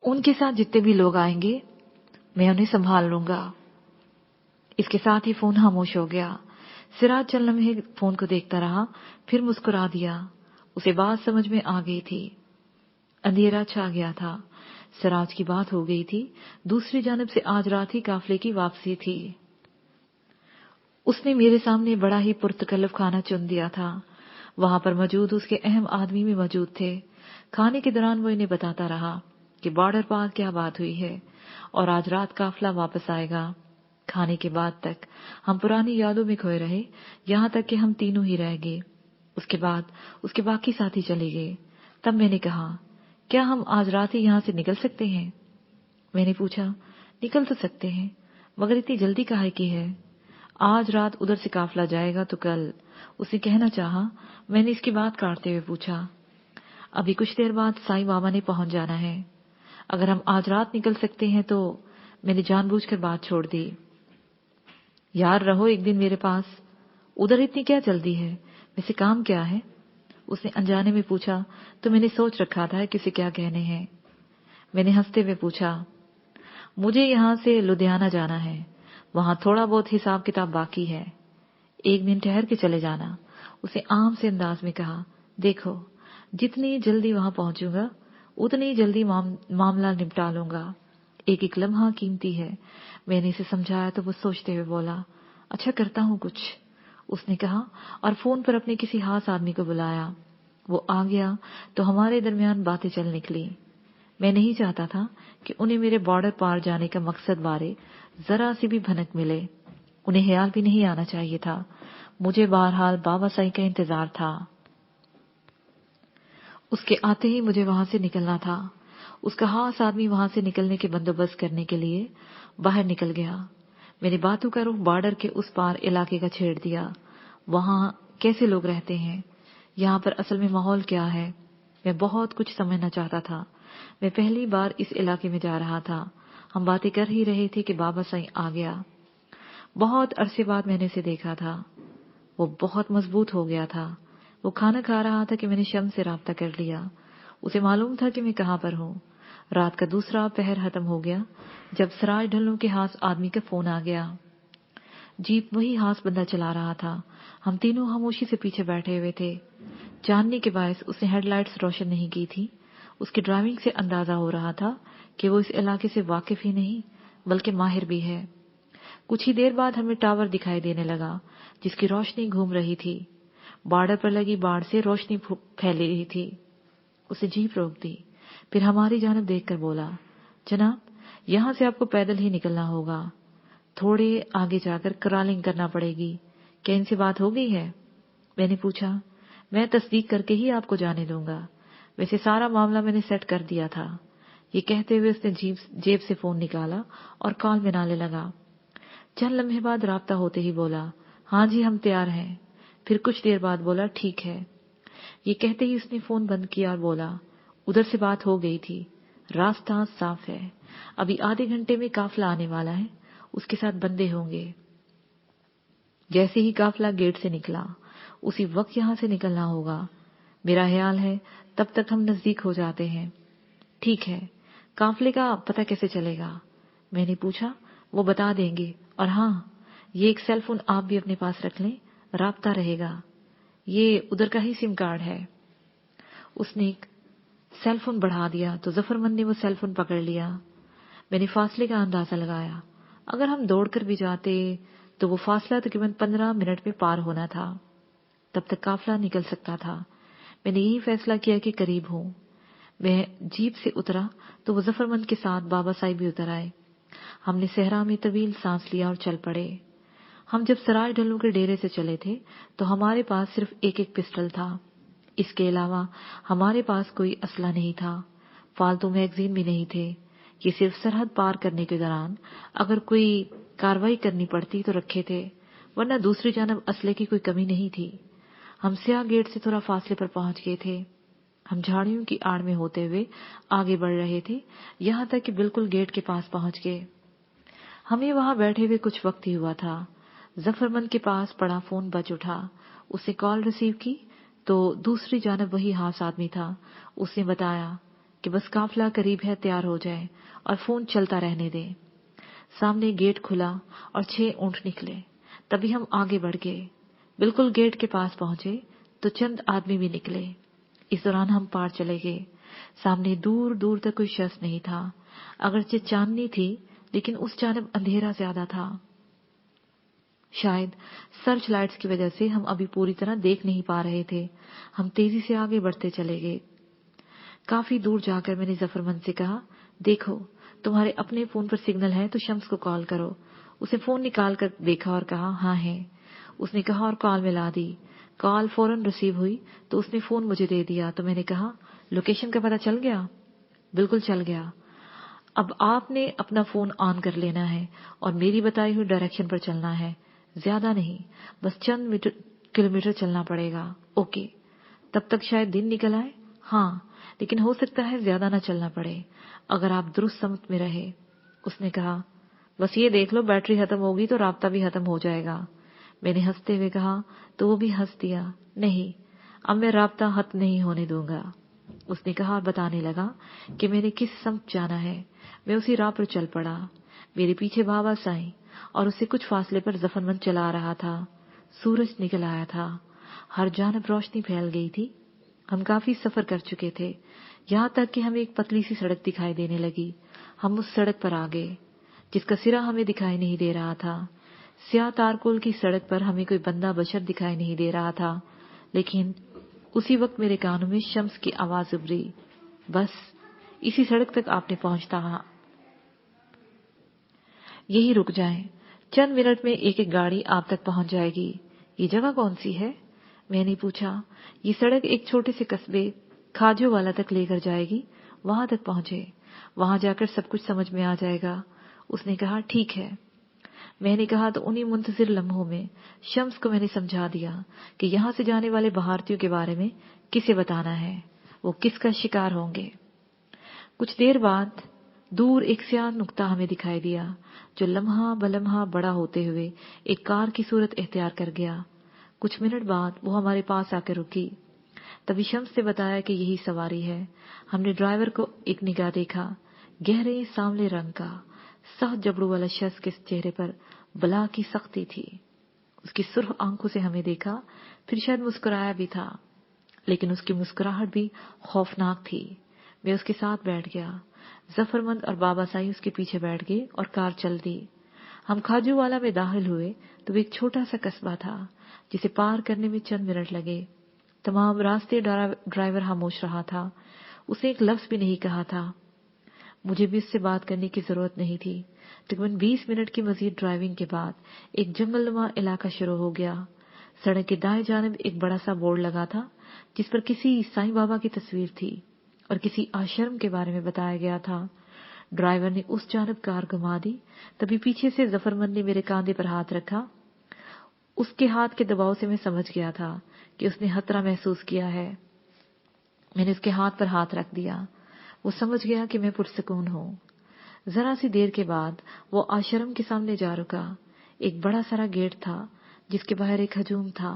उनके साथ जितने भी लोग आएंगे मैं उन्हें संभाल लूंगा। इसके साथ ही फोन खामोश हो गया। सिराज चंद लम्हे फोन को देखता रहा, फिर मुस्कुरा दिया। उसे बात समझ में आ गई थी। अंधेरा छा गया था। सिराज की बात हो गई थी। दूसरी जानब से आज रात ही काफले की वापसी थी। उसने मेरे सामने बड़ा ही पुरतकल्लफ खाना चुन दिया था। वहां पर मौजूद उसके अहम आदमी भी मौजूद थे। खाने के दौरान वो इन्हें बताता रहा कि बॉर्डर पार क्या बात हुई है और आज रात काफला वापस आएगा। खाने के बाद तक हम पुरानी यादों में खोए रहे, यहाँ तक कि हम तीनों ही रह गए। उसके बाद उसके बाकी साथी चले गए। तब मैंने कहा, क्या हम आज रात ही यहाँ से निकल सकते हैं? मैंने पूछा, निकल तो सकते हैं, मगर इतनी जल्दी काहे की है? आज रात उधर से काफला जाएगा तो कल। उसने कहना चाहा। मैंने इसकी बात काटते हुए पूछा, अभी कुछ देर बाद साईं बाबा ने पहुंच जाना है। अगर हम आज रात निकल सकते हैं तो। मैंने जानबूझकर बात छोड़ दी। यार रहो एक दिन मेरे पास। उधर इतनी क्या जल्दी है? वैसे काम क्या है? उसने अनजाने में पूछा तो मैंने सोच रखा था कि उसे क्या कहने हैं। मैंने हंसते हुए पूछा, मुझे यहाँ से लुधियाना जाना है। वहां थोड़ा बहुत हिसाब किताब बाकी है। एक दिन ठहर के चले जाना। उसे आम से अंदाज में कहा, देखो जितनी जल्दी वहां पहुंचूंगा उतनी जल्दी मामला निपटा लूंगा। एक एक लम्हा कीमती है। मैंने इसे समझाया तो वो सोचते हुए बोला, अच्छा करता हूँ कुछ। उसने कहा और फोन पर अपने किसी खास आदमी को बुलाया। वो आ गया तो हमारे दरमियान बातें चल निकली। मैं नहीं चाहता था कि उन्हें मेरे बॉर्डर पार जाने का मकसद बारे जरा सी भी भनक मिले। उन्हें ख्याल भी नहीं आना चाहिए था। मुझे बहरहाल बाबा साईं का इंतजार था। उसके आते ही मुझे वहां से निकलना था। उसका खास आदमी वहां से निकलने के बंदोबस्त करने के लिए बाहर निकल गया। मेरी बातों का रुख बॉर्डर के उस पार इलाके का छेड़ दिया। वहां कैसे लोग रहते हैं, यहाँ पर असल में माहौल क्या है, मैं बहुत कुछ समझना चाहता था। मैं पहली बार इस इलाके में जा रहा था। हम बातें कर ही रहे थे कि बाबा साईं आ गया। बहुत अरसे बाद मैंने उसे देखा था। वो बहुत मजबूत हो गया था। वो खाना खा रहा था कि मैंने शम से राब्ता कर लिया। उसे मालूम था कि मैं कहाँ पर हूँ। रात का दूसरा पहर खत्म हो गया जब सराज ढल्लों के हास आदमी का फोन आ गया। जीप वही हास बंदा चला रहा था। हम तीनों खामोशी से पीछे बैठे हुए थे। जानने के बायस उसने हेडलाइट्स रोशन नहीं की थी। उसकी ड्राइविंग से अंदाजा हो रहा था कि वो इस इलाके से वाकिफ ही नहीं बल्कि माहिर भी है। कुछ ही देर बाद हमें टावर दिखाई देने लगा जिसकी रोशनी घूम रही थी। बॉर्डर पर लगी बाड़ से रोशनी फैल रही थी। उसे जीप रोक दी, फिर हमारी जानब देखकर बोला, जनाब यहां से आपको पैदल ही निकलना होगा। थोड़े आगे जाकर क्रॉलिंग करना पड़ेगी। क्या इनसे बात हो गई है? मैंने पूछा। मैं तस्दीक करके ही आपको जाने दूंगा। वैसे सारा मामला मैंने सेट कर दिया था। ये कहते हुए उसने जेब से फोन निकाला और कॉल मिलाने लगा। चंद लम्हे बाद राब्ता होते ही बोला, हाँ जी हम तैयार हैं। फिर कुछ देर बाद बोला, ठीक है। ये कहते ही उसने फोन बंद किया और बोला, उधर से बात हो गई थी, रास्ता साफ है। अभी आधे घंटे में काफला आने वाला है, उसके साथ बंदे होंगे। जैसे ही काफला गेट से निकला उसी वक्त यहां से निकलना होगा। मेरा ख्याल है तब तक हम नजदीक हो जाते हैं। ठीक है, काफले का पता कैसे चलेगा? मैंने पूछा। वो बता देंगे। और हाँ, ये एक सेल फोन आप भी अपने पास रख लें, राब्ता रहेगा। ये उधर का ही सिम कार्ड है। उसने एक सेल फोन बढ़ा दिया तो जफरमंद ने वो सेल फोन पकड़ लिया। मैंने फासले का अंदाजा लगाया। अगर हम दौड़कर भी जाते तो वो फासला तकरीबन 15 मिनट में पार होना था। तब तक काफला निकल सकता था। मैंने यही फैसला किया कि करीब हूं। मैं जीप से उतरा तो वो जफरमंद के साथ बाबा साईं भी उतर आए। हमने सहरा में तवील सांस लिया और चल पड़े। हम जब सराज ढल्लों के डेरे से चले थे तो हमारे पास सिर्फ एक एक पिस्टल था। इसके अलावा हमारे पास कोई असला नहीं था। फालतू मैगजीन भी नहीं थे। ये सिर्फ सरहद पार करने के दौरान अगर कोई कार्रवाई करनी पड़ती तो रखे थे, वरना दूसरी जानब असले की कोई कमी नहीं थी। हम स्याह गेट से थोड़ा फासले पर पहुंच गए थे। हम झाड़ियों की आड़ में होते हुए आगे बढ़ रहे थे, यहां तक कि बिल्कुल गेट के पास पहुंच गए। हमें वहां बैठे हुए कुछ वक्त ही हुआ था। जफरमंद के पास पड़ा फोन बज उठा। उसने कॉल रिसीव की तो दूसरी जानब वही हास आदमी था। उसने बताया, کہ بس قافلہ قریب ہے تیار ہو جائے اور فون چلتا رہنے دیں۔ سامنے گیٹ کھلا اور 6 اونٹ نکلے، تبھی ہم آگے بڑھ گئے۔ بالکل گیٹ کے پاس پہنچے تو چند آدمی بھی نکلے۔ اس دوران ہم پار چلے گئے۔ سامنے دور دور تک کوئی شخص نہیں تھا، اگرچہ چاندنی تھی لیکن اس جانب اندھیرا زیادہ تھا۔ شاید سرچ لائٹس کی وجہ سے ہم ابھی پوری طرح دیکھ نہیں پا رہے تھے۔ ہم تیزی سے آگے بڑھتے چلے گئے۔ کافی دور جا کر میں نے ظفرمند سے کہا، دیکھو تمہارے اپنے فون پر سگنل ہے تو شمس کو کال کرو۔ اسے فون نکال کر دیکھا اور کہا ہاں ہے۔ اس نے کہا اور کال ملا دی۔ کال فوراً ریسیو ہوئی تو اس نے فون مجھے دے دیا تو میں نے کہا لوکیشن کا پتہ چل گیا؟ بالکل چل گیا۔ اب آپ نے اپنا فون آن کر لینا ہے اور میری بتائی ہوئی ڈائریکشن پر چلنا ہے، زیادہ نہیں، بس چند کلومیٹر چلنا پڑے گا۔ اوکے، تب تک شاید دن نکل آئے۔ ہاں، لیکن ہو سکتا ہے زیادہ نہ چلنا پڑے اگر آپ درست سمت میں رہے۔ اس نے کہا بس یہ دیکھ لو بیٹری ختم ہوگی تو رابطہ بھی ختم ہو جائے گا۔ میں نے ہنستے ہوئے کہا تو وہ بھی ہنس دیا، نہیں اب میں رابطہ ختم نہیں ہونے دوں گا۔ اس نے کہا اور بتانے لگا کہ میں نے کس سمت جانا ہے۔ میں اسی راہ پر چل پڑا۔ میرے پیچھے بابا سائیں اور اس سے کچھ فاصلے پر ظفرمند چلا رہا تھا۔ سورج نکل آیا تھا، ہر جانب روشنی پھیل گئی تھی۔ ہم کافی سفر کر چکے تھے، یہاں تک کہ ہمیں ایک پتلی سی سڑک دکھائی دینے لگی۔ ہم اس سڑک پر آ گئے جس کا سرا ہمیں دکھائی نہیں دے رہا تھا۔ سیاہ تارکول کی سڑک پر ہمیں کوئی بندہ بشر دکھائی نہیں دے رہا تھا، لیکن اسی وقت میرے کانوں میں شمس کی آواز ابھری، بس اسی سڑک تک آپ نے پہنچتا ہے، یہی رک جائیں، چند منٹ میں ایک ایک گاڑی آپ تک پہنچ جائے گی۔ یہ جگہ کون سی ہے؟ میں نے پوچھا۔ یہ سڑک ایک چھوٹے سے قصبے کھاجو والا تک لے کر جائے گی، وہاں تک پہنچے، وہاں جا کر سب کچھ سمجھ میں آ جائے گا۔ اس نے کہا ٹھیک ہے۔ میں نے کہا تو انہی منتظر لمحوں میں شمس کو میں نے سمجھا دیا کہ یہاں سے جانے والے بھارتیوں کے بارے میں کسے بتانا ہے، وہ کس کا شکار ہوں گے۔ کچھ دیر بعد دور ایک سیاہ نقطہ ہمیں دکھائی دیا جو لمحہ بلمحہ بڑا ہوتے ہوئے ایک کار کی صورت اختیار کر گیا۔ کچھ منٹ بعد وہ ہمارے پاس آ کر رکی۔ تبھی شمس نے بتایا کہ یہی سواری ہے۔ ہم نے ڈرائیور کو ایک نگاہ دیکھا، گہرے سانولے رنگ کا سخت جبڑوں والا شخص کے چہرے پر بلا کی سختی تھی۔ اس کی سرخ آنکھوں سے ہمیں دیکھا، پھر شاید مسکرایا بھی تھا، لیکن اس کی مسکراہٹ بھی خوفناک تھی۔ میں اس کے ساتھ بیٹھ گیا۔ ظفرمند اور بابا سائی اس کے پیچھے بیٹھ گئے اور کار چل دی۔ ہم کھاجو والا میں داخل ہوئے تو وہ ایک چھوٹا سا قصبہ تھا جسے پار کرنے میں چند منٹ لگے۔ تمام راستے ڈرائیور خاموش رہا تھا، اسے ایک لفظ بھی نہیں کہا تھا۔ مجھے بھی اس سے بات کرنے کی ضرورت نہیں تھی۔ تقریباً 20 منٹ کی مزید ڈرائیونگ کے بعد ایک جنگل نما علاقہ شروع ہو گیا۔ سڑک کے دائیں جانب ایک بڑا سا بورڈ لگا تھا جس پر کسی سائیں بابا کی تصویر تھی اور کسی آشرم کے بارے میں بتایا گیا تھا۔ ڈرائیور نے اس جانب کار گھما دی، تبھی پیچھے سے ظفرمند نے میرے کاندھے پر ہاتھ رکھا۔ اس کے ہاتھ کے دباؤ سے میں سمجھ گیا تھا کہ اس نے خطرہ محسوس کیا ہے۔ میں نے اس کے ہاتھ پر ہاتھ رکھ دیا۔ وہ سمجھ گیا کہ میں پرسکون ہوں۔ ذرا سی دیر کے بعد وہ آشرم کے سامنے جا رکا۔ ایک بڑا سارا گیٹ تھا جس کے باہر ایک ہجوم تھا۔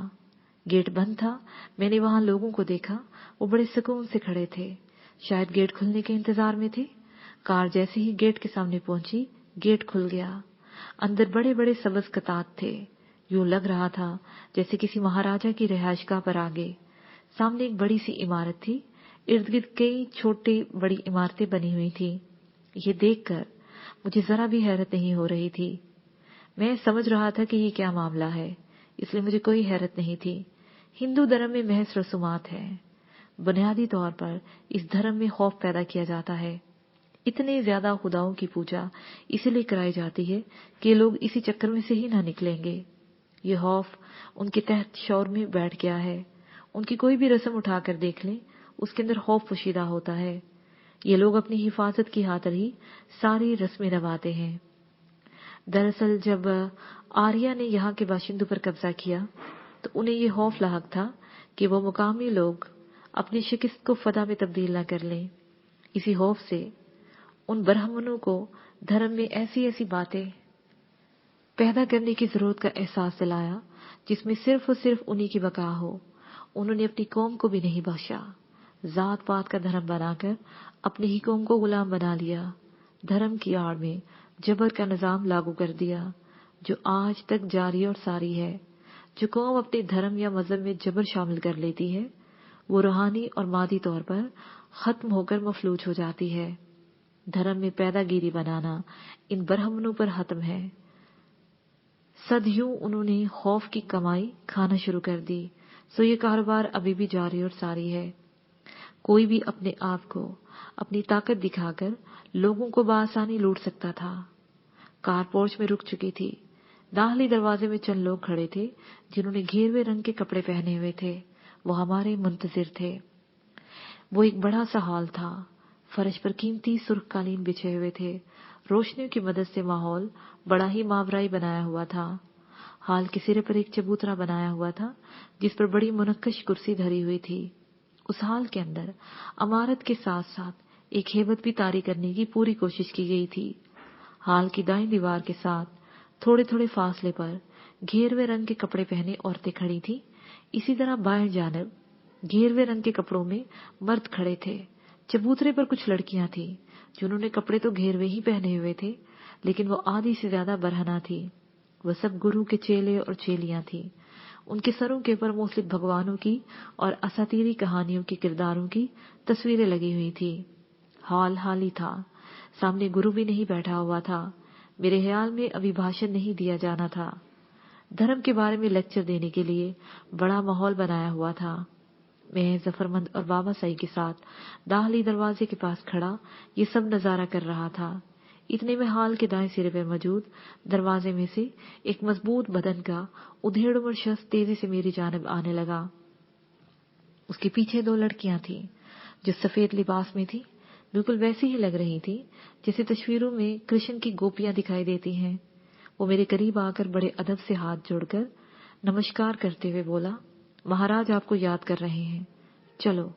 گیٹ بند تھا۔ میں نے وہاں لوگوں کو دیکھا، وہ بڑے سکون سے کھڑے تھے، شاید گیٹ کھلنے کے انتظار میں تھے۔ کار جیسے ہی گیٹ کے سامنے پہنچی، گیٹ کھل گیا۔ اندر بڑے بڑے سبز قطعات تھے، یوں لگ رہا تھا جیسے کسی مہاراجہ کی رہائش گاہ پر آگے۔ سامنے ایک بڑی سی عمارت تھی، ارد گرد کئی چھوٹی بڑی عمارتیں بنی ہوئی تھی۔ یہ دیکھ کر مجھے ذرا بھی حیرت نہیں ہو رہی تھی۔ میں سمجھ رہا تھا کہ یہ کیا معاملہ ہے، اس لیے مجھے کوئی حیرت نہیں تھی۔ ہندو دھرم میں محض رسومات ہے۔ بنیادی طور پر اس دھرم میں خوف پیدا کیا جاتا ہے۔ اتنے زیادہ خداؤں کی پوجا اسی لیے کرائی جاتی ہے کہ لوگ اسی چکر میں سے ہی نہ نکلیں گے۔ یہ خوف ان کے تحت شعور میں بیٹھ گیا ہے۔ ان کی کوئی بھی رسم اٹھا کر دیکھ لیں، اس کے اندر خوف پوشیدہ ہوتا ہے۔ یہ لوگ اپنی حفاظت کی خاطر ہی ساری رسمیں نبھاتے ہیں۔ دراصل جب آریہ نے یہاں کے باشندوں پر قبضہ کیا تو انہیں یہ خوف لاحق تھا کہ وہ مقامی لوگ اپنی شکست کو فتح میں تبدیل نہ کر لیں۔ اسی خوف سے ان برہمنوں کو دھرم میں ایسی ایسی باتیں پیدا کرنے کی ضرورت کا احساس دلایا جس میں صرف اور صرف انہی کی بقا ہو۔ انہوں نے اپنی قوم کو بھی نہیں بخشا۔ ذات پات کا دھرم بنا کر اپنے ہی قوم کو غلام بنا لیا، دھرم کی آڑ میں جبر کا نظام لاگو کر دیا جو آج تک جاری اور ساری ہے۔ جو قوم اپنے دھرم یا مذہب میں جبر شامل کر لیتی ہے وہ روحانی اور مادی طور پر ختم ہو کر مفلوج ہو جاتی ہے۔ دھرم میں پیدا گیری بنانا ان برہمنوں پر ختم ہے۔ صدیوں انہوں نے خوف کی کمائی کھانا شروع کر دی، سو یہ کاروبار ابھی بھی جاری اور ساری ہے۔ کوئی بھی اپنے آپ کو اپنی طاقت دکھا کر لوگوں کو بآسانی لوٹ سکتا تھا۔ کار پورچ میں رک چکی تھی۔ داخلی دروازے میں چند لوگ کھڑے تھے جنہوں نے گھیروے رنگ کے کپڑے پہنے ہوئے تھے، وہ ہمارے منتظر تھے۔ وہ ایک بڑا سا ہال تھا، فرش پر قیمتی سرخ قالین بچھے ہوئے تھے، روشنیوں کی مدد سے ماحول بڑا ہی ماورائی بنایا ہوا تھا۔ ہال کے سرے پر ایک چبوترا بنایا ہوا تھا جس پر بڑی منقش کرسی دھری ہوئی تھی۔ اس ہال کے اندر عمارت کے ساتھ ساتھ ایک ہیبت بھی طاری کرنے کی پوری کوشش کی گئی تھی۔ ہال کی دائیں دیوار کے ساتھ تھوڑے تھوڑے فاصلے پر گھیروے رنگ کے کپڑے پہنے عورتیں کھڑی تھیں، اسی طرح بائیں جانب گھیروے رنگ کے کپڑوں میں مرد کھڑے تھے۔ چبوترے پر کچھ لڑکیاں تھیں جنہوں نے کپڑے تو گھیروے ہی پہنے ہوئے تھے لیکن وہ آدھی سے زیادہ برہنہ تھی۔ وہ سب گرو کے چیلے اور چیلیاں تھیں۔ ان کے سروں کے اوپر مختلف بھگوانوں کی اور اساطیری کہانیوں کے کرداروں کی تصویریں لگی ہوئی تھی۔ ہال خالی تھا، سامنے گرو بھی نہیں بیٹھا ہوا تھا۔ میرے خیال میں ابھی بھاشن نہیں دیا جانا تھا، دھرم کے بارے میں لیکچر دینے کے لیے بڑا ماحول بنایا ہوا تھا۔ میں ظفرمند اور بابا سائی کے ساتھ داخلی دروازے کے پاس کھڑا یہ سب نظارہ کر رہا تھا۔ اتنے میں ہال کے دائیں سرے پر موجود دروازے میں سے ایک مضبوط بدن کا ادھیڑ عمر شخص تیزی سے میری جانب آنے لگا۔ اس کے پیچھے دو لڑکیاں تھیں جو سفید لباس میں تھیں، بالکل ویسی ہی لگ رہی تھی جیسے تصویروں میں کرشن کی گوپیاں دکھائی دیتی ہیں۔ وہ میرے قریب آ کر بڑے ادب سے ہاتھ جوڑ کر نمسکار کرتے ہوئے بولا، مہاراج آپ کو یاد کر رہے ہیں، چلو۔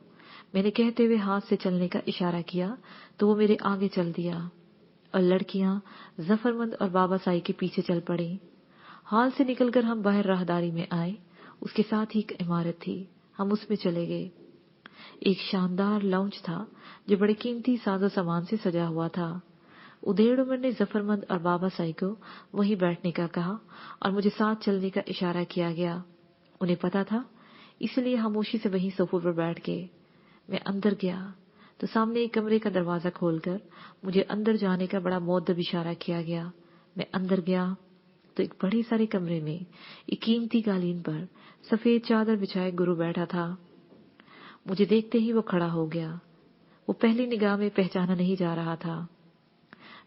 میں نے کہتے ہوئے ہاتھ سے چلنے کا اشارہ کیا تو وہ میرے آگے چل دیا اور لڑکیاں ظفرمند اور بابا سائی کے پیچھے چل پڑیں۔ ہال سے نکل کر ہم باہر راہداری میں آئے، اس کے ساتھ ہی ایک عمارت تھی، ہم اس میں چلے گئے۔ ایک شاندار لاؤنج تھا جو بڑے قیمتی ساز و سامان سے سجا ہوا تھا۔ ادھیڑ عمر نے ظفرمند اور بابا سائی کو وہیں بیٹھنے کا کہا اور مجھے ساتھ چلنے کا اشارہ کیا گیا۔ انہیں پتا تھا، اس لیے خاموشی سے وہیں صوفوں پر بیٹھ گئے۔ میں اندر گیا تو سامنے ایک کمرے کا دروازہ کھول کر مجھے اندر جانے کا بڑا مؤدب اشارہ کیا گیا۔ میں اندر گیا تو ایک بڑے سارے کمرے میں ایک قیمتی قالین پر سفید چادر بچھائے گرو بیٹھا تھا۔ مجھے دیکھتے ہی وہ کھڑا ہو گیا۔ وہ پہلی نگاہ میں پہچانا نہیں جا رہا تھا۔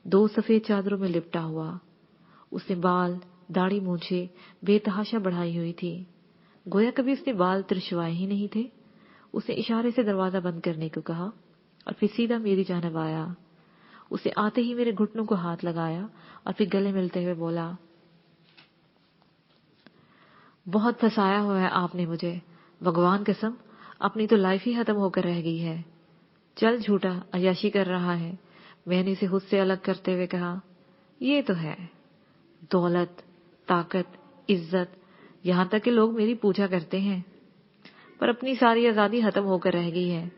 دو سفید چادروں میں لپٹا ہوا، اس نے بال، داڑھی، مونچھیں بے تحاشا بڑھائی ہوئی تھی، گویا کبھی اس نے بال ترشوائے ہی نہیں تھے۔ اس نے اشارے سے دروازہ بند کرنے کو کہا اور پھر سیدھا میری جانب آیا۔ اسے آتے ہی میرے گھٹنوں کو ہاتھ لگایا اور پھر گلے ملتے ہوئے بولا، بہت پھنسایا ہوا ہے آپ نے مجھے، بھگوان قسم اپنی تو لائف ہی ختم ہو کر رہ گئی ہے۔ چل جھوٹا، عیاشی کر رہا ہے۔ میں نے اسے خود سے الگ کرتے ہوئے کہا، یہ تو ہے، دولت، طاقت، عزت، یہاں تک کہ لوگ میری پوجا کرتے ہیں، پر اپنی ساری آزادی ختم ہو کر رہ گئی ہے۔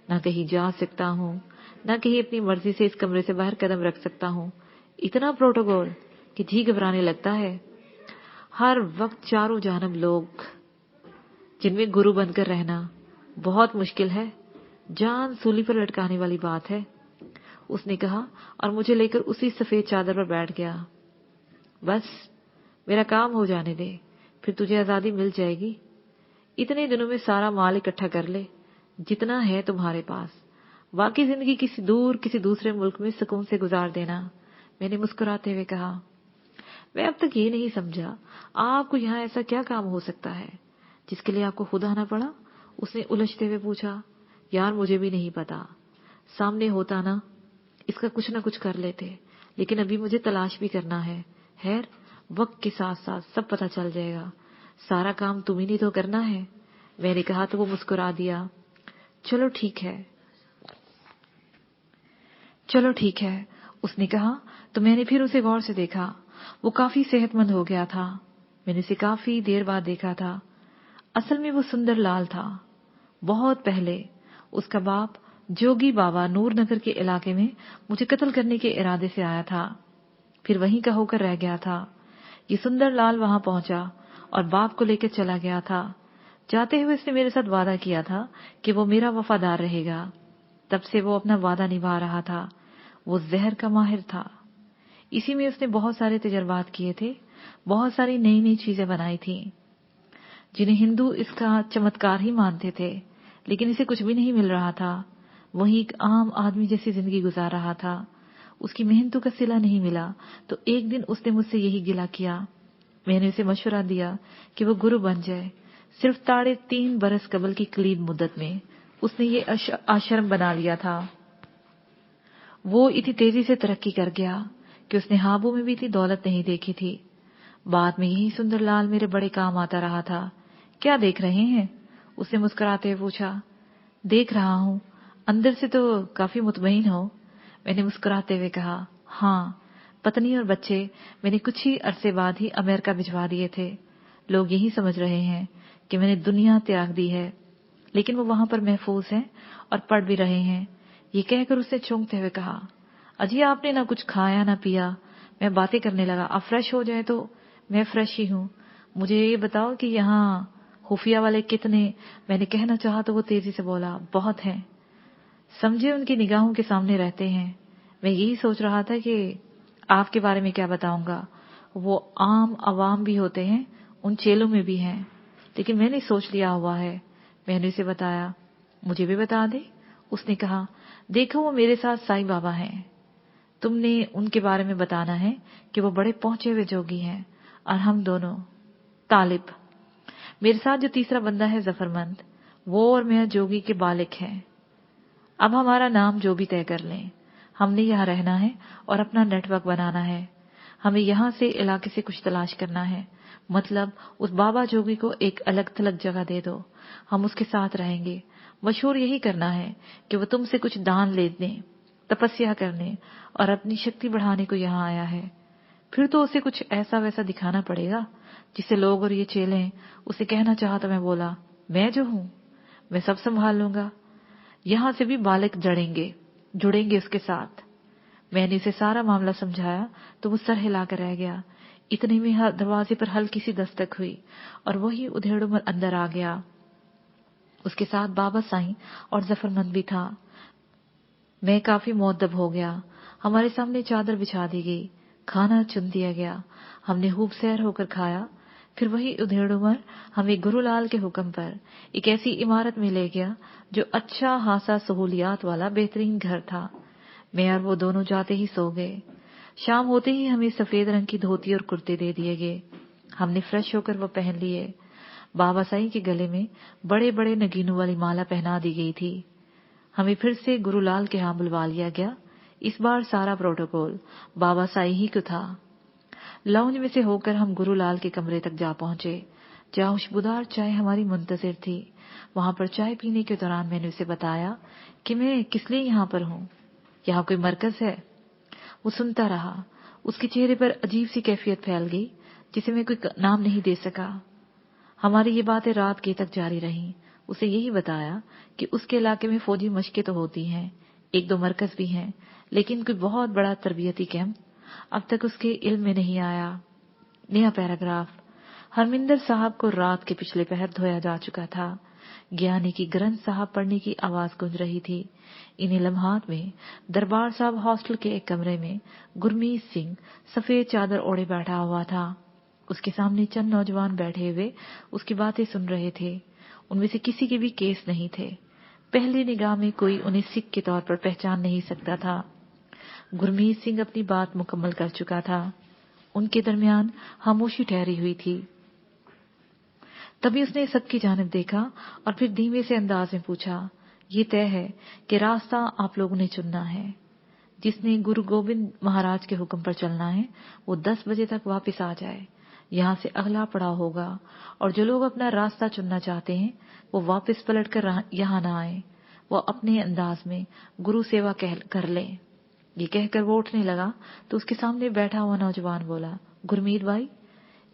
نہ کہیں جا سکتا ہوں، نہ کہیں اپنی مرضی سے اس کمرے سے باہر قدم رکھ سکتا ہوں۔ اتنا پروٹوکول کہ جی گھبرانے لگتا ہے۔ ہر وقت چاروں جانب لوگ جن میں گرو بن کر رہنا بہت مشکل ہے، جان سولی پر لٹکانے والی بات ہے، اس نے کہا اور مجھے لے کر اسی سفید چادر پر بیٹھ گیا۔ بس میرا کام ہو جانے دے، پھر تجھے آزادی مل جائے گی۔ اتنے دنوں میں سارا مال اکٹھا کر لے جتنا ہے تمہارے پاس، باقی زندگی کسی دوسرے ملک میں سکون سے گزار دینا۔ میں نے مسکراتے ہوئے کہا، میں اب تک یہ نہیں سمجھا آپ کو یہاں ایسا کیا کام ہو سکتا ہے جس کے لیے آپ کو خود آنا پڑا؟ اس نے الجھتے ہوئے پوچھا۔ یار مجھے بھی نہیں پتا، سامنے ہوتا نا اس کا کچھ نہ کچھ کر لیتے، لیکن ابھی مجھے تلاش بھی کرنا ہے۔ خیر وقت کے ساتھ ساتھ سب پتہ چل جائے گا، سارا کام تم ہی نہیں تو کرنا ہے۔ میں نے کہا تو وہ مسکرا دیا۔ چلو ٹھیک ہے، اس نے کہا تو میں نے پھر اسے غور سے دیکھا۔ وہ کافی صحت مند ہو گیا تھا، میں نے اسے کافی دیر بعد دیکھا تھا۔ اصل میں وہ سندر لال تھا، بہت پہلے उसका बाप जोगी बाबा नूर नगर के इलाके में मुझे कत्ल करने के इरादे से आया था, फिर वहीं का होकर रह गया था। ये सुंदर लाल वहां पहुंचा और बाप को लेकर चला गया था। जाते हुए उसने मेरे साथ वादा किया था कि वो मेरा वफादार रहेगा। तब से वो अपना वादा निभा रहा था। वो जहर का माहिर था। इसी में उसने बहुत सारे तजर्बात किए थे, बहुत सारी नई नई चीजें बनाई थी जिन्हें हिंदू इसका चमत्कार ही मानते थे, लेकिन इसे कुछ भी नहीं मिल रहा था। वही एक आम आदमी जैसी जिंदगी गुजार रहा था। उसकी मेहनतों का सिला नहीं मिला तो एक दिन उसने मुझसे यही गिला किया। मैंने उसे मशवरा दिया कि वो गुरु बन जाए। सिर्फ 3.5 बरस कबल की कलील मुद्दत में उसने ये आश्रम बना लिया था। वो इतनी तेजी से तरक्की कर गया कि उसने ख्वाबों में भी इतनी दौलत नहीं देखी थी। बाद में यही सुंदर लाल मेरे बड़े काम आता रहा था। क्या देख रहे हैं? उसने मुस्कुराते हुए पूछा। देख रहा हूं, अंदर से तो काफी मुतमईन हो। मैंने मुस्कुराते हुए कहा, हाँ, पत्नी और बच्चे मैंने कुछ ही अरसे बाद ही अमेरिका भिजवा दिए थे। लोग यही समझ रहे हैं कि मैंने दुनिया त्याग दी है, लेकिन वो वहां पर महफूज हैं और पढ़ भी रहे हैं। ये कहकर उसने चौंकते हुए कहा, अजी आपने ना कुछ खाया ना पिया। मैं बातें करने लगा, आप फ्रेश हो जाए तो मैं फ्रेश ही हूँ। मुझे ये बताओ कि यहाँ खुफिया वाले कितने? मैंने कहना चाहा तो वो तेजी से बोला, बहुत हैं। समझे उनकी निगाहों के सामने रहते हैं। मैं यही सोच रहा था कि आपके बारे में क्या बताऊंगा। वो आम अवाम भी होते हैं, उन चेलों में भी हैं, लेकिन मैंने सोच लिया हुआ है। मैंने उसे बताया, मुझे भी बता दे। उसने कहा, देखो वो मेरे साथ साईं बाबा हैं। तुमने उनके बारे में बताना है कि वो बड़े पहुंचे हुए जोगी हैं और हम दोनों तालिब। मेरे साथ जो तीसरा बंदा है जफरमंद, वो और मैं जोगी के बालिक हैं। अब हमारा नाम जो भी तय कर लें, हमने यहाँ रहना है और अपना नेटवर्क बनाना है। हमें यहाँ से इलाके से कुछ तलाश करना है। मतलब उस बाबा जोगी को एक अलग थलग जगह दे दो, हम उसके साथ रहेंगे। मशहूर यही करना है कि वो तुमसे कुछ दान लेने, तपस्या करने और अपनी शक्ति बढ़ाने को यहाँ आया है। फिर तो उसे कुछ ऐसा वैसा दिखाना पड़ेगा जिससे लोग और ये चेलें उसे कहना चाहा तो मैं बोला, मैं जो हूं मैं सब संभाल लूंगा। यहां से भी बालक जुड़ेंगे उसके साथ। मैंने इसे सारा मामला समझाया तो वो सर हिलाकर रह गया। इतने में दरवाजे पर हल्की सी दस्तक हुई और वही उधेड़ुमर अंदर आ गया। उसके साथ बाबा साईं और जफरमंद भी था। मैं काफी मुअद्दब हो गया। हमारे सामने चादर बिछा दी गई, खाना चुन दिया गया। हमने खूब सैर होकर खाया। फिर वही उधेड़ुमर हमें गुरुलाल के हुक्म पर एक ऐसी इमारत में ले गया जो अच्छा खासा सहूलियात वाला बेहतरीन घर था। मैं और वो दोनों जाते ही सो गए। शाम होते ही हमें सफेद रंग की धोती और कुर्ते दे दिए गए। हमने फ्रेश होकर वो पहन लिए। बाबा साईं के गले में बड़े बड़े नगीनों वाली माला पहना दी गई थी। हमें फिर से गुरुलाल के यहाँ बुलवा लिया गया। इस बार सारा प्रोटोकॉल बाबा साईं ही को था। लाउंज में से होकर हम गुरुलाल के कमरे तक जा पहुंचे, जहाँ खुशबूदार चाय हमारी मुंतजिर थी। वहां पर चाय पीने के दौरान मैंने उसे बताया कि मैं किस लिए यहाँ पर हूँ, यहाँ कोई मरकज है। वो सुनता रहा। उसके चेहरे पर अजीब सी कैफियत फैल गई जिसे मैं कोई नाम नहीं दे सका। हमारी ये बातें रात के तक जारी रहीं। उसे यही बताया कि उसके इलाके में फौजी मशकें तो होती हैं, 1-2 मरकज भी हैं, लेकिन कोई बहुत बड़ा तरबियती कैंप अब तक उसके इल्म में नहीं आया। नया पैराग्राफ। हरमिंदर साहब को रात के पिछले पहर धोया जा चुका था। ज्ञानी की ग्रंथ साहब पढ़ने की आवाज गूंज रही थी। इन्हीं लम्हात में दरबार साहब हॉस्टल के एक कमरे में गुरमीत सिंह सफेद चादर ओढ़े बैठा हुआ था। उसके सामने चंद नौजवान बैठे हुए उसकी बातें सुन रहे थे। उनमें से किसी के भी केस नहीं थे। पहली निगाह में कोई उन्हें सिख के तौर पर पहचान नहीं सकता था। गुरमीत सिंह अपनी बात मुकम्मल कर चुका था। उनके दरमियान खामोशी ठहरी हुई थी। तभी उसने सबकी जानिब देखा और फिर धीमे से अंदाज में पूछा, ये तय है कि रास्ता आप लोगों ने चुनना है। जिसने गुरु गोविंद महाराज के हुक्म पर चलना है वो 10 बजे तक वापस आ जाए। यहाँ से अगला पड़ाव होगा और जो लोग अपना रास्ता चुनना चाहते हैं वो वापस पलट कर यहाँ न आए। वो अपने अंदाज में गुरु सेवा कर ले। ये कहकर वो उठने लगा तो उसके सामने बैठा हुआ नौजवान बोला, गुरमीत भाई,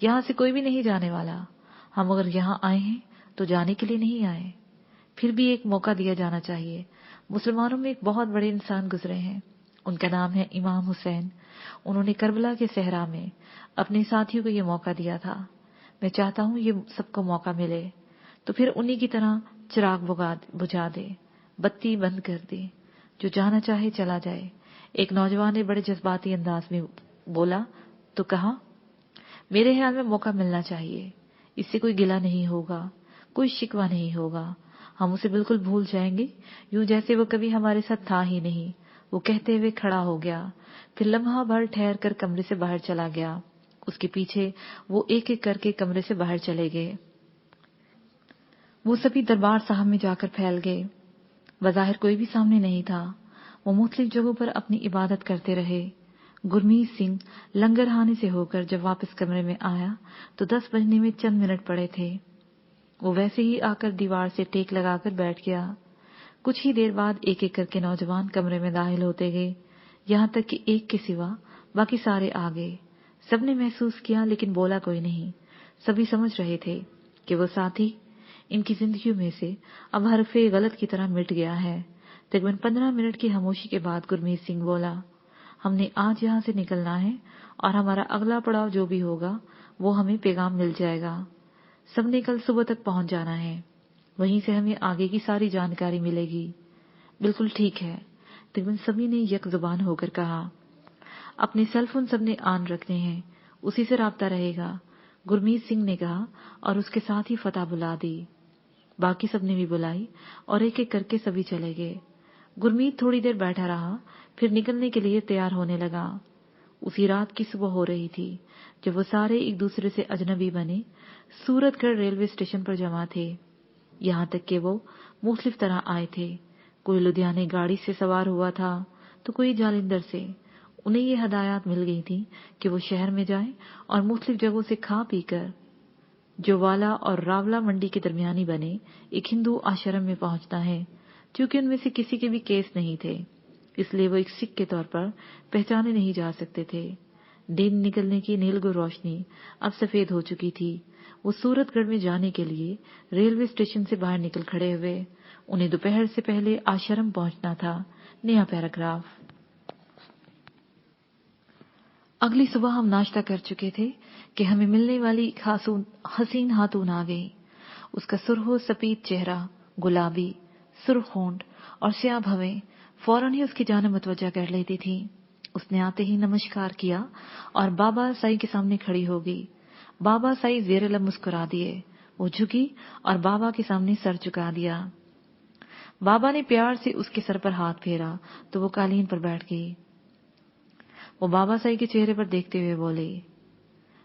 यहाँ से कोई भी नहीं जाने वाला। हम अगर यहाँ आए हैं तो जाने के लिए नहीं आए। پھر بھی ایک موقع دیا جانا چاہیے. مسلمانوں میں ایک بہت بڑے انسان گزرے ہیں. ان کا نام ہے امام حسین. انہوں نے کربلا کے صحرا میں اپنے ساتھیوں کو یہ موقع دیا تھا. میں چاہتا ہوں یہ سب کو موقع ملے تو پھر انہی کی طرح چراغ بجھا دے, بتی بند کر دے, جو جانا چاہے چلا جائے. ایک نوجوان نے بڑے جذباتی انداز میں بولا تو کہا, میرے خیال میں موقع ملنا چاہیے. اس سے کوئی گلہ نہیں ہوگا, کوئی شکوہ نہیں ہوگا. ہم اسے بالکل بھول جائیں گے, یوں جیسے وہ کبھی ہمارے ساتھ تھا ہی نہیں. وہ کہتے ہوئے کھڑا ہو گیا, پھر لمحہ بھر ٹھہر کر کمرے سے باہر چلا گیا. اس کے پیچھے وہ ایک ایک کر کے کمرے سے باہر چلے گئے. وہ سبھی دربار صاحب میں جا کر پھیل گئے. بظاہر کوئی بھی سامنے نہیں تھا. وہ مختلف جگہوں پر اپنی عبادت کرتے رہے. گرمیت سنگھ لنگر ہانے سے ہو کر جب واپس کمرے میں آیا تو 10 بجنے میں چند منٹ پڑے تھے. وہ ویسے ہی آ کر دیوار سے ٹیک لگا کر بیٹھ گیا. کچھ ہی دیر بعد ایک ایک کر کے نوجوان کمرے میں داخل ہوتے گئے, یہاں تک کہ ایک کے سوا باقی سارے آ گئے. سب نے محسوس کیا لیکن بولا کوئی نہیں. سبھی سمجھ رہے تھے کہ وہ ساتھی ان کی زندگیوں میں سے اب حرف غلط کی طرح مٹ گیا ہے. تقریباً 15 منٹ کی خاموشی کے بعد گرمیت سنگھ بولا, ہم نے آج یہاں سے نکلنا ہے اور ہمارا اگلا پڑاؤ جو بھی ہوگا وہ ہمیں پیغام مل جائے گا. سب نے کل صبح تک پہنچ جانا ہے, وہیں سے ہمیں آگے کی ساری جانکاری ملے گی. بالکل ٹھیک ہے, تقریباً سبھی نے یک زبان ہو کر کہا. اپنے سیل فون سب نے آن رکھنے ہیں, اسی سے رابطہ رہے گا, گرمیت سنگھ نے کہا اور اس کے ساتھ ہی فتح بلا دی. باقی سب نے بھی بلائی اور ایک ایک کر کے سبھی چلے گئے. گرمیت تھوڑی دیر بیٹھا رہا, پھر نکلنے کے لیے تیار ہونے لگا. اسی رات کی صبح ہو رہی تھی جب وہ سارے ایک دوسرے سے اجنبی بنے سورت گڑھ ریلوے اسٹیشن پر جمع تھے. یہاں تک کہ وہ مختلف طرح آئے تھے. کوئی لدھیانے گاڑی سے سوار ہوا تھا تو کوئی جالندھر سے. انہیں یہ ہدایات مل گئی تھی کہ وہ شہر میں جائیں اور مختلف جگہوں سے کھا پی کر جوالا اور راولا منڈی کے درمیانی بنے ایک ہندو آشرم میں پہنچنا ہے. چونکہ ان میں سے کسی کے بھی کیس نہیں تھے, اس لیے وہ ایک سکھ کے طور پر پہچانے نہیں جا سکتے تھے. دن نکلنے کی نیلگو روشنی اب سفید ہو چکی تھی. وہ سورت گڑھ میں جانے کے لیے ریلوے اسٹیشن سے باہر نکل کھڑے ہوئے. انہیں دوپہر سے پہلے آشرم پہنچنا تھا. نیا پیراگراف. اگلی صبح ہم ناشتہ کر چکے تھے کہ ہمیں ملنے والی ایک حسین خاتون آ گئی. اس کا سرخ و سفید چہرہ, گلابی سرخ ہونٹ اور سیاہ بھویں فوراً ہی اس کی جانب متوجہ کر لیتی تھی. اس نے آتے ہی نمسکار کیا اور بابا سائی کے سامنے کھڑی ہو گئی. بابا سائی زیر لب مسکرا دیے. وہ جھکی اور بابا کے سامنے سر جھکا دیا. بابا نے پیار سے اس کے سر پر ہاتھ پھیرا تو وہ قالین پر بیٹھ گئی. وہ بابا سائی کے چہرے پر دیکھتے ہوئے بولے,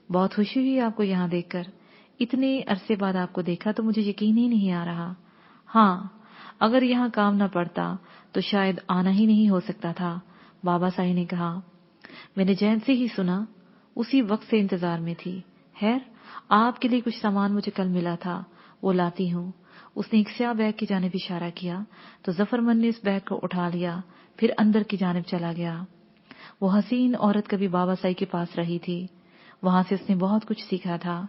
بہت خوشی ہوئی آپ کو یہاں دیکھ کر. اتنے عرصے بعد آپ کو دیکھا تو مجھے یقین ہی نہیں آ رہا. ہاں, اگر یہاں کام نہ پڑتا تو شاید آنا ہی نہیں ہو سکتا تھا, بابا سائی نے کہا. میں نے جین سے ہی سنا, اسی وقت سے انتظار میں تھی. خیر, آپ کے لیے کچھ سامان مجھے کل ملا تھا, وہ لاتی ہوں. اس نے ایک سیاہ بیگ کی جانب اشارہ کیا تو ظفرمن نے اس بیگ کو اٹھا لیا, پھر اندر کی جانب چلا گیا. وہ حسین عورت کبھی بابا سائی کے پاس رہی تھی. وہاں سے اس نے بہت کچھ سیکھا تھا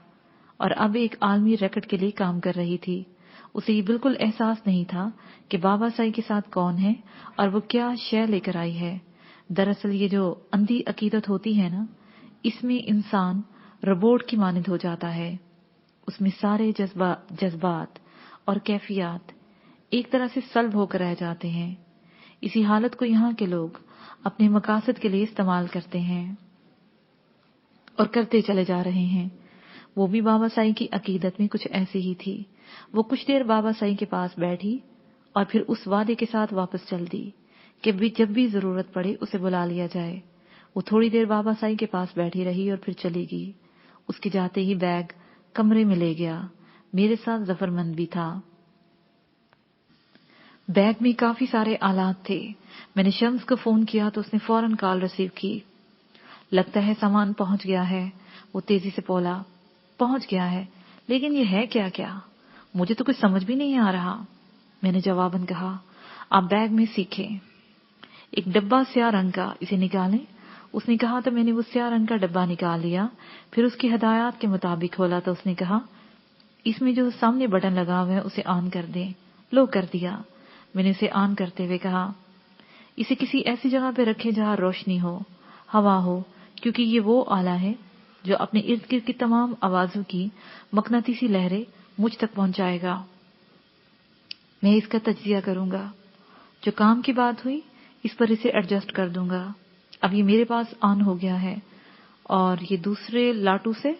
اور اب ایک عالمی ریکٹ کے لیے کام کر رہی تھی. اسے یہ بالکل احساس نہیں تھا کہ بابا سائی کے ساتھ کون ہے اور وہ کیا شے لے کر آئی ہے. دراصل یہ جو اندھی عقیدت ہوتی ہے نا, اس میں انسان روبوٹ کی مانند ہو جاتا ہے. اس میں سارے جذبات اور کیفیات ایک طرح سے سلب ہو کر رہ جاتے ہیں. اسی حالت کو یہاں کے لوگ اپنے مقاصد کے لیے استعمال کرتے ہیں اور کرتے چلے جا رہے ہیں. وہ بھی بابا سائی کی عقیدت میں کچھ ایسی ہی تھی. وہ کچھ دیر بابا سائی کے پاس بیٹھی اور پھر اس وعدے کے ساتھ واپس چل دی کہ جب بھی ضرورت پڑے اسے بلا لیا جائے. وہ تھوڑی دیر بابا سائی کے پاس بیٹھی رہی اور پھر چلی گئی. اس کے جاتے ہی بیگ کمرے میں لے گیا. میرے ساتھ ظفرمند بھی تھا. بیگ میں کافی سارے آلات تھے. میں نے شمس کو فون کیا تو اس نے فوراً کال ریسیو کی. لگتا ہے سامان پہنچ گیا ہے, وہ تیزی سے بولا. پہنچ گیا ہے, لیکن یہ ہے کیا مجھے تو کچھ سمجھ بھی نہیں آ رہا. میں نے جواباً کہا, آپ بیگ میں سیکھیں. ایک ڈبہ سیاہ رنگ کا, اسے نکالیں. اس نے کہا تو میں نے وہ سیاہ رنگ کا ڈبہ نکال لیا. پھر اس کی ہدایات کے مطابق کھولا تو اس نے کہا, اس میں جو سامنے بٹن لگا ہوا ہے اسے آن کر دیں. लो कर दिया। मैंने उसे ऑन करते हुए कहा, इसे किसी ऐसी जगह पे रखें जहां रोशनी हो, हवा हो, क्योंकि ये वो आला है जो अपने इर्द गिर्द की तमाम आवाजों की मकनातीसी लहरें मुझ तक पहुंचाएगा। मैं इसका तज्जिया करूंगा। जो काम की बात हुई, इस पर इसे एडजस्ट कर दूंगा। अब ये मेरे पास ऑन हो गया है। और ये दूसरे लाटू से?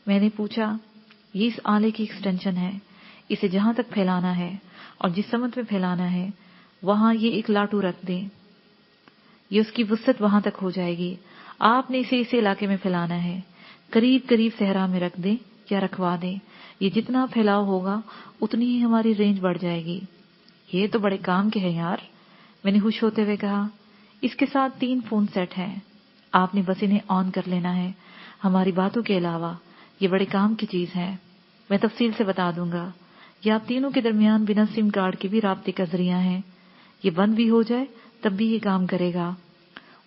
मैंने पूछा। ये इस आले की एक्सटेंशन है। इसे जहां तक फैलाना है और जिस समत में फैलाना है, वहां ये एक लाटू रख दें। ये उसकी वुसअत वहां तक हो जाएगी। आपने इसे इस इलाके में फैलाना है। करीब करीब सहरा में रख दें या रखवा दें। ये जितना फैलाव होगा, उतनी ही हमारी रेंज बढ़ जाएगी। ये तो बड़े काम के हैं यार, मैंने खुश होते हुए कहा। इसके साथ 3 फोन सेट हैं। आपने बस इन्हें ऑन कर लेना है। हमारी बातों के अलावा ये बड़े काम की चीज है। मैं तफसील से बता दूंगा। ये आप तीनों के दरमियान बिना सिम कार्ड के भी राब्ते का जरिया है। ये बंद भी हो जाए तब भी ये काम करेगा।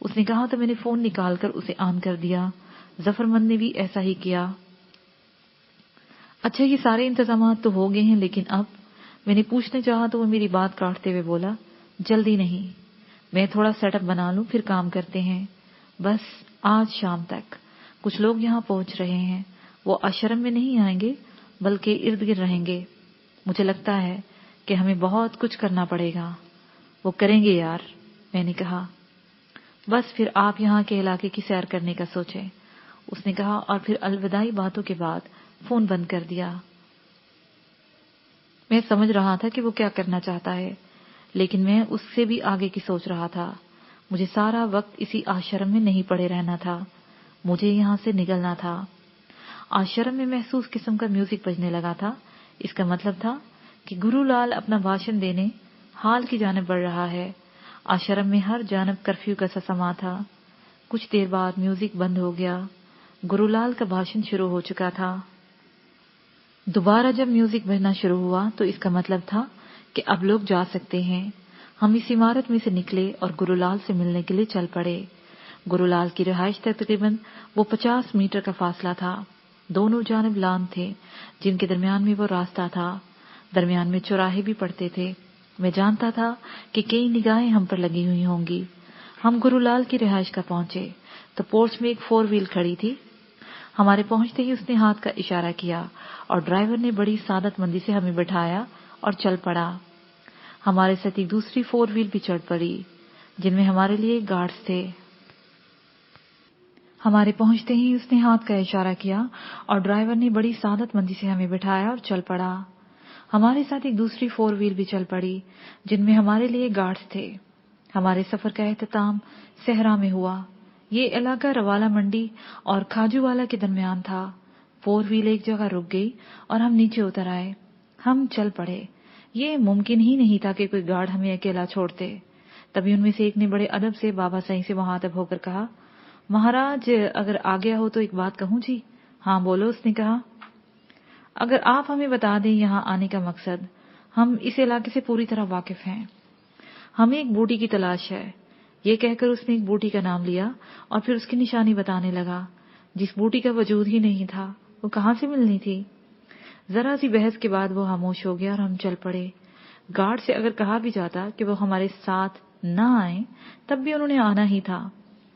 उसने कहा तो मैंने फोन निकालकर उसे ऑन कर दिया। जफरमंद ने भी ऐसा ही किया। अच्छा, ये सारे इंतजाम तो हो गए हैं, लेकिन अब? मैंने पूछने चाहा तो वो मेरी बात काटते हुए बोला, जल्दी नहीं, मैं थोड़ा सेटअप बना लूं, फिर काम करते हैं। बस आज शाम तक। कुछ लोग यहाँ पहुंच रहे हैं। वो आश्रम में नहीं आएंगे, बल्कि इर्द गिर्द रहेंगे। मुझे लगता है कि हमें बहुत कुछ करना पड़ेगा। वो करेंगे यार, मैंने कहा। बस फिर आप यहाँ के इलाके की सैर करने का सोचें, उसने कहा, और फिर अलविदाई बातों के बाद फोन बंद कर दिया। मैं समझ रहा था कि वो क्या करना चाहता है, लेकिन मैं उससे भी आगे की सोच रहा था। मुझे सारा वक्त इसी आश्रम में नहीं पड़े रहना था। मुझे यहाँ से निकलना था। आश्रम में महसूस किस्म का म्यूजिक बजने लगा था। इसका मतलब था कि गुरुलाल अपना भाषण देने हाल की जानिब बढ़ रहा है। आश्रम में हर जानब कर्फ्यू का सा समा था। कुछ देर बाद म्यूजिक बंद हो गया। गुरुलाल का भाषण शुरू हो चुका था। दोबारा जब म्यूजिक बजना शुरू हुआ तो इसका मतलब था कि अब लोग जा सकते हैं। हम इस इमारत में से निकले और गुरुलाल से मिलने के लिए चल पड़े। गुरुलाल की रिहाइश तक तकरीबन वो 50 मीटर का फासला था। दोनों जानिब लान थे, जिनके दरमियान में वो रास्ता था। दरमियान में चौराहे भी पड़ते थे। मैं जानता था कि कई निगाहें हम पर लगी हुई होंगी। हम गुरुलाल की रिहाइश का पहुंचे तो पोर्च में एक 4 व्हील खड़ी थी। हमारे पहुंचते ही उसने हाथ का इशारा किया और ड्राइवर ने बड़ी सादतमंदी से हमें बिठाया और चल पड़ा। हमारे साथ एक दूसरी 4 व्हील भी चढ़ पड़ी, जिनमें हमारे लिए गार्ड्स थे। हमारे पहुंचते ही उसने हाथ का इशारा किया और ड्राइवर ने बड़ी सादतमंदी से हमें बिठाया और चल पड़ा। हमारे साथ एक दूसरी 4 व्हील भी चल पड़ी, जिनमें हमारे लिए गार्ड्स थे। हमारे सफर का एहतिताम सहरा में हुआ। ये इलाका रवाला मंडी और खाजूवाला के दरमियान था। 4 व्हील एक जगह रुक गई और हम नीचे उतर आए। हम चल पड़े। ये मुमकिन ही नहीं था कि कोई गार्ड हमें अकेला छोड़ते। तभी उनमें से एक ने बड़े अदब से बाबा साईं से मुखातब होकर कहा, महाराज, अगर आ गया हो तो एक बात कहूं जी। हाँ बोलो, उसने कहा। अगर आप हमें बता दें यहाँ आने का मकसद। हम इस इलाके से पूरी तरह वाकिफ हैं। हमें एक बूटी की तलाश है। ये कहकर उसने एक बूटी का नाम लिया और फिर उसकी निशानी बताने लगा, जिस बूटी का वजूद ही नहीं था। वो कहाँ से मिलनी थी? जरा सी बहस के बाद वो खामोश हो गया और हम चल पड़े। गार्ड से अगर कहा भी जाता कि वो हमारे साथ न आए, तब भी उन्होंने आना ही था।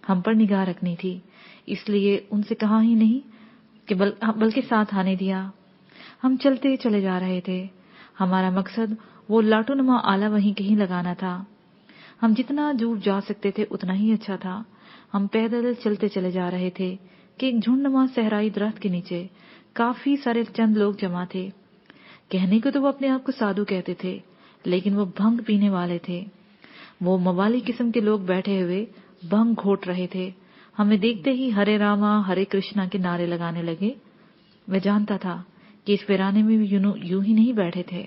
हम पर निगाह रखनी थी, इसलिए उनसे कहा ही नहीं कि बल्कि साथ आने दिया। हम चलते चले जा रहे थे। हमारा मकसद वो लाटूनुमा आला वहीं कहीं लगाना था। हम जितना दूर जा सकते थे उतना ही अच्छा था। हम पैदल चलते चले जा रहे थे कि एक झुंडनुमा सहराई दरख्त के नीचे काफी सारे चंद लोग जमा थे। कहने को तो वो अपने आप को साधु कहते थे, लेकिन वो भंग पीने वाले थे। वो मवाली किस्म के लोग बैठे हुए भंग घोट रहे थे। हमें देखते ही हरे रामा हरे कृष्णा के नारे लगाने लगे। मैं जानता था कि इस वीराने में यूं ही नहीं बैठे थे।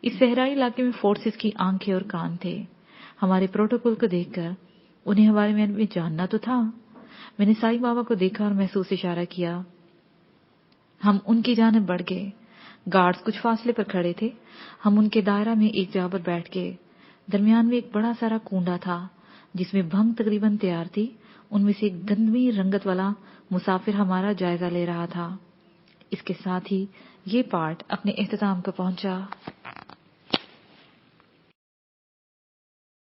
इस सहराई इलाके में फोर्सेस की आंखें और कान थे। हमारे प्रोटोकॉल को देखकर उन्हें हमारे में जानना तो था। मैंने साईं बाबा को देखा और महसूस इशारा किया। हम उनकी जानिब बढ़ गए। गार्ड्स कुछ फासले पर खड़े थे। हम उनके दायरा में एक जगह पर बैठ गए। दरमियान में एक बड़ा सारा कूंडा था, जिसमें भंग तकरीबन तैयार थी। उनमें से एक गंदमी रंगत वाला मुसाफिर हमारा जायजा ले रहा था। इसके साथ ही ये पार्ट अपने इख्तिताम को पहुंचा।